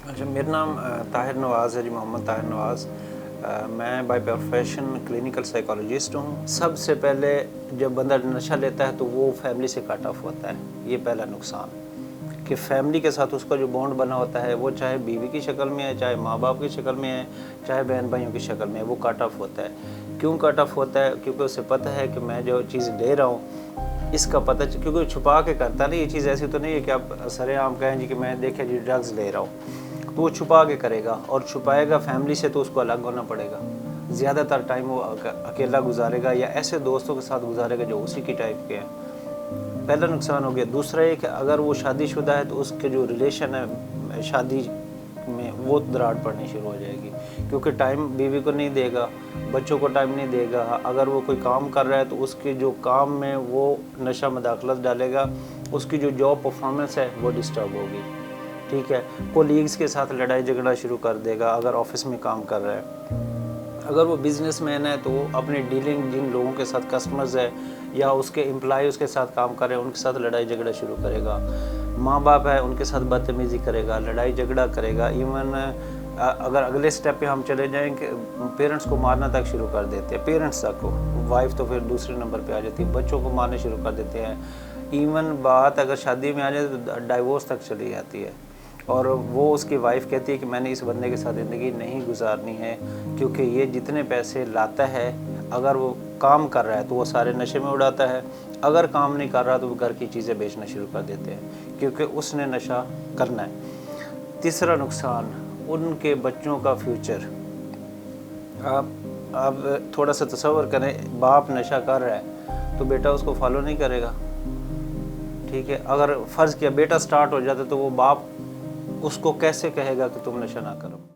अच्छा, मेरा नाम ताहिर नवाज़ है जी, मोहम्मद ताहिर नवाज़। मैं बाय प्रोफेशन क्लिनिकल साइकोलॉजिस्ट हूँ। सबसे पहले जब बंदा नशा लेता है तो वो फैमिली से कट ऑफ होता है। ये पहला नुकसान कि फैमिली के साथ उसका जो बॉन्ड बना होता है, वो चाहे बीवी की शक्ल में है, चाहे माँ बाप की शक्ल में है, चाहे बहन भाइयों की शक्ल में है, वो कट ऑफ होता है। क्यों कट ऑफ होता है? क्योंकि उसे पता है कि मैं जो चीज़ ले रहा हूँ, इसका पता, क्योंकि छुपा के करता नहीं। ये चीज़ ऐसी तो नहीं है कि आप सरेआम कहें जी कि मैं देखे जी ड्रग्स ले रहा हूँ, तो वो छुपा के करेगा, और छुपाएगा फैमिली से तो उसको अलग होना पड़ेगा। ज़्यादातर टाइम वो अकेला गुजारेगा या ऐसे दोस्तों के साथ गुजारेगा जो उसी की टाइप के हैं। पहला नुकसान हो गया। दूसरा ये कि अगर वो शादीशुदा है तो उसके जो रिलेशन है शादी में, वो दरार पड़नी शुरू हो जाएगी, क्योंकि टाइम बीवी को नहीं देगा, बच्चों को टाइम नहीं देगा। अगर वो कोई काम कर रहा है तो उसके जो काम में वो नशा मदाखलत डालेगा, उसकी जो जॉब परफॉर्मेंस है वो डिस्टर्ब होगी। ठीक है, कोलीग्स के साथ लड़ाई झगड़ा शुरू कर देगा अगर ऑफिस में काम कर रहा है। अगर वो बिजनेसमैन है तो वो अपनी डीलिंग जिन लोगों के साथ, कस्टमर्स है या उसके एम्प्लॉय उसके साथ काम कर रहे हैं, उनके साथ लड़ाई झगड़ा शुरू करेगा। माँ बाप है, उनके साथ बदतमीज़ी करेगा, लड़ाई झगड़ा करेगा। इवन अगर अगले स्टेप पे हम चले जाएं कि पेरेंट्स को मारना तक शुरू कर देते हैं, पेरेंट्स तक को, वाइफ तो फिर दूसरे नंबर पे आ जाती है, बच्चों को मारने शुरू कर देते हैं। इवन बात अगर शादी में आ जाए तो डाइवोर्स तक चली जाती है, और वो उसकी वाइफ कहती है कि मैंने इस बंदे के साथ ज़िंदगी नहीं गुजारनी है, क्योंकि ये जितने पैसे लाता है, अगर वो काम कर रहा है तो वो सारे नशे में उड़ाता है, अगर काम नहीं कर रहा तो वो घर की चीज़ें बेचना शुरू कर देते हैं, क्योंकि उसने नशा करना है। तीसरा नुकसान, उनके बच्चों का फ्यूचर। आप थोड़ा सा तसव्वुर करें, बाप नशा कर रहा है तो बेटा उसको फॉलो नहीं करेगा। ठीक है, अगर फ़र्ज़ किया बेटा स्टार्ट हो जाता तो वो बाप उसको कैसे कहेगा कि तुम नशा ना करो।